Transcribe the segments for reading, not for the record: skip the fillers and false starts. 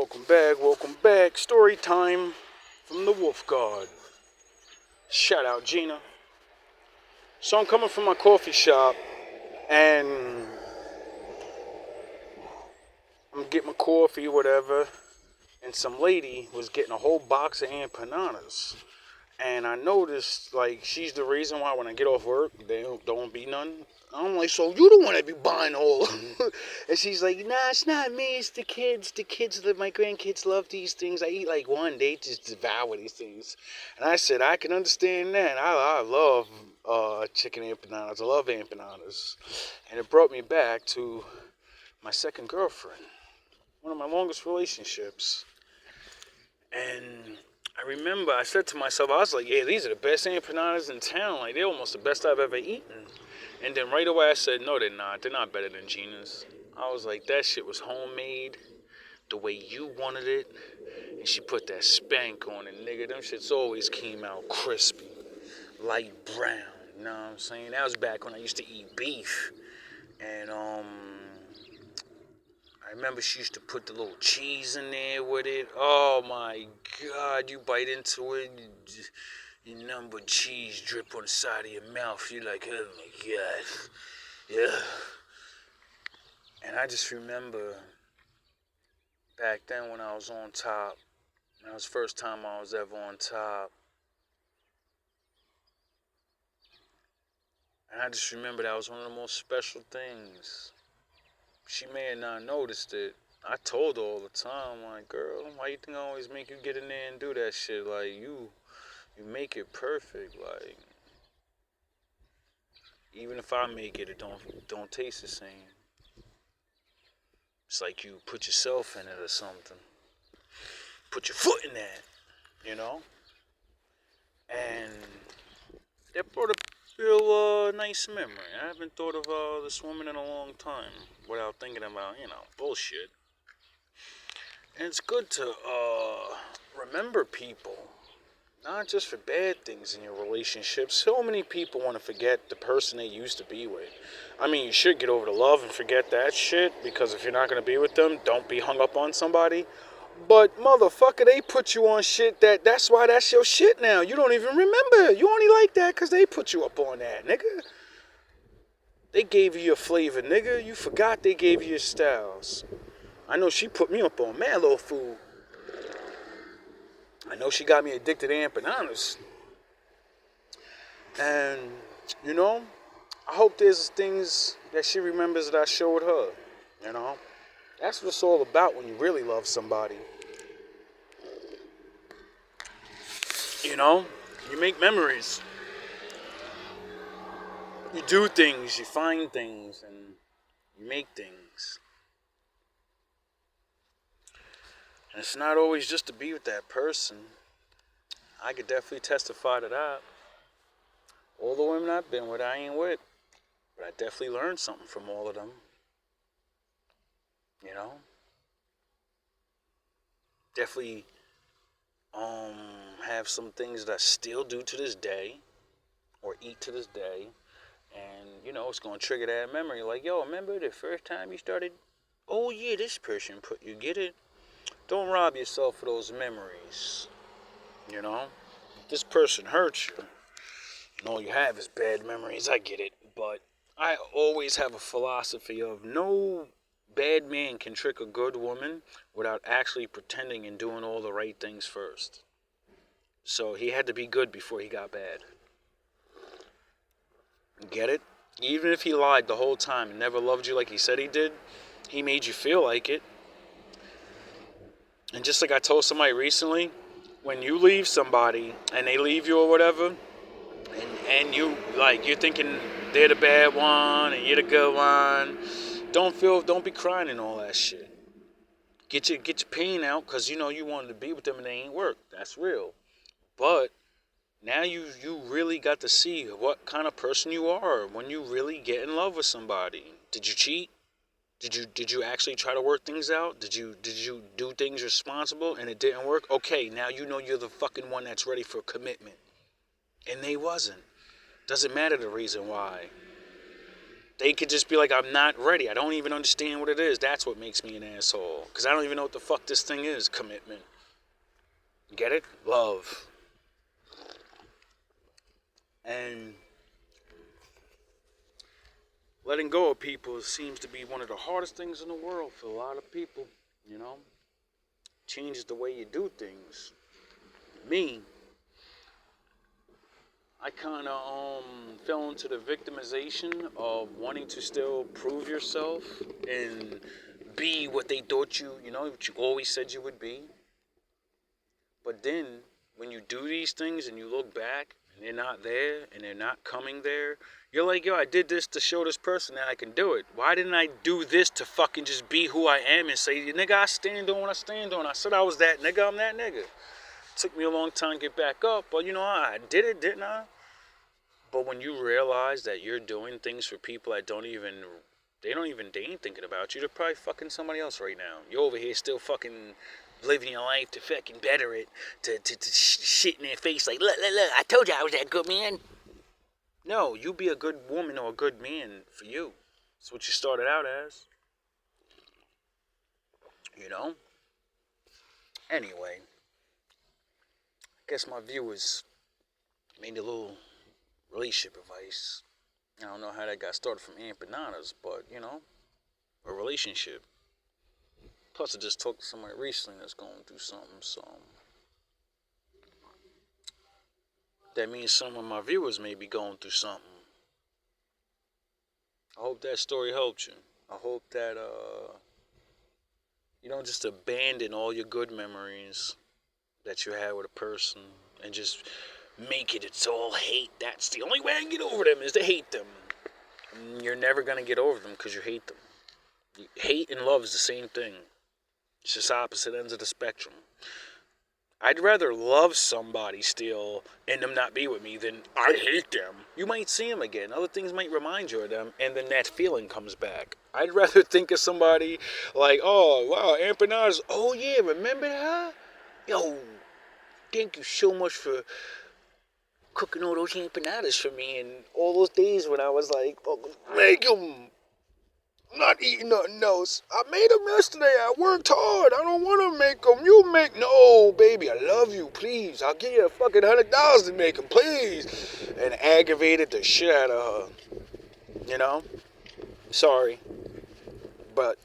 Welcome back. Story time from the Wolf Guard. Shout out Gina. So I'm coming from my coffee shop and I'm getting my coffee, whatever, and some lady was getting a whole box of empanadas. And I noticed, like, she's the reason why when I get off work, there don't be none. I'm like, so you the one that be buying all. And she's like, nah, it's not me, it's the kids. The kids, my grandkids love these things. I eat like one, they just devour these things. And I said, I can understand that. I love chicken empanadas. I love empanadas. And it brought me back to my second girlfriend, one of my longest relationships. And I remember I said to myself, I was like, yeah, these are the best empanadas in town. Like, they're almost the best I've ever eaten. And then right away I said, no, they're not. They're not better than Gina's. I was like, that shit was homemade the way you wanted it. And she put that spank on it, nigga. Them shits always came out crispy, light brown. You know what I'm saying? That was back when I used to eat beef. And, I remember she used to put the little cheese in there with it. Oh my God, you bite into it, you nothing but cheese drip on the side of your mouth. You're like, oh my God, yeah. And I just remember back then when I was on top, that was the first time I was ever on top. And I just remember that was one of the most special things. She may have not noticed it. I told her all the time, like, girl, why you think I always make you get in there and do that shit? Like, you make it perfect. Like, even if I make it, it don't taste the same. It's like you put yourself in it or something. Put your foot in that, you know? And that brought a real nice memory. I haven't thought of this woman in a long time without thinking about, bullshit. And it's good to remember people, not just for bad things in your relationship. So many people want to forget the person they used to be with. I mean, you should get over the love and forget that shit, because if you're not going to be with them, don't be hung up on somebody. But motherfucker, they put you on shit that's why that's your shit now. You don't even remember. You only like that because they put you up on that, nigga. They gave you your flavor, nigga. You forgot they gave you your styles. I know she put me up on mad little food. I know she got me addicted to empanadas. And, I hope there's things that she remembers that I showed her, That's what it's all about when you really love somebody. You make memories. You do things, you find things, and you make things. And it's not always just to be with that person. I could definitely testify to that. All the women I've been with, I ain't with. But I definitely learned something from all of them. Definitely have some things that I still do to this day, or eat to this day. And, it's going to trigger that memory. Like, yo, remember the first time you started? Oh, yeah, this person put you, get it? Don't rob yourself of those memories. If this person hurts you, and all you have is bad memories, I get it. But I always have a philosophy of no bad man can trick a good woman without actually pretending and doing all the right things first. So he had to be good before he got bad. Get it? Even if he lied the whole time and never loved you like he said he did, he made you feel like it. And just like I told somebody recently, when you leave somebody and they leave you or whatever, and you're thinking they're the bad one and you're the good one, don't be crying and all that shit. Get your pain out, because you wanted to be with them and they ain't work. That's real. But now you really got to see what kind of person you are when you really get in love with somebody. Did you cheat? Did you actually try to work things out? Did you do things responsible and it didn't work? Okay, now you're the fucking one that's ready for commitment. And they wasn't. Doesn't matter the reason why. They could just be like, I'm not ready. I don't even understand what it is. That's what makes me an asshole. Because I don't even know what the fuck this thing is. Commitment. Get it? Love. And letting go of people seems to be one of the hardest things in the world for a lot of people. You know? Changes the way you do things. Me, I kind of fell into the victimization of wanting to still prove yourself and be what they thought what you always said you would be. But then, when you do these things and you look back and they're not there and they're not coming there, you're like, yo, I did this to show this person that I can do it. Why didn't I do this to fucking just be who I am and say, nigga, I stand on what I stand on. I said I was that nigga, I'm that nigga. Took me a long time to get back up, but I did it, didn't I? But when you realize that you're doing things for people that they ain't thinking about you. They're probably fucking somebody else right now. You're over here still fucking living your life to fucking better it, to shit in their face like, look, I told you I was that good man. No, you be a good woman or a good man for you. That's what you started out as. Anyway, I guess my viewers made a little relationship advice. I don't know how that got started from empanadas, but, a relationship. Plus, I just talked to somebody recently that's going through something, so that means some of my viewers may be going through something. I hope that story helped you. I hope that, you don't just abandon all your good memories that you had with a person and just make it's all hate. That's the only way I can get over them is to hate them. And you're never going to get over them because you hate them. Hate and love is the same thing. It's just opposite ends of the spectrum. I'd rather love somebody still and them not be with me than I hate them. You might see them again. Other things might remind you of them, and then that feeling comes back. I'd rather think of somebody like, oh, wow, empanadas. Oh, yeah, remember that? Yo, thank you so much for cooking all those empanadas for me and all those days when I was like, oh, make them. I'm not eating nothing else. I made them yesterday. I worked hard. I don't want to make them. You make... No, baby, I love you. Please. I'll give you a fucking $100 to make them. Please. And aggravated the shit out of her. Sorry. But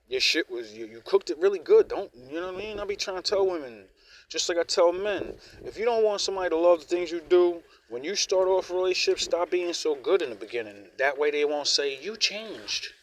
your shit was... You cooked it really good. Don't... You know what I mean? I be trying to tell women... Just like I tell men, if you don't want somebody to love the things you do, when you start off a relationship, stop being so good in the beginning. That way they won't say, you changed.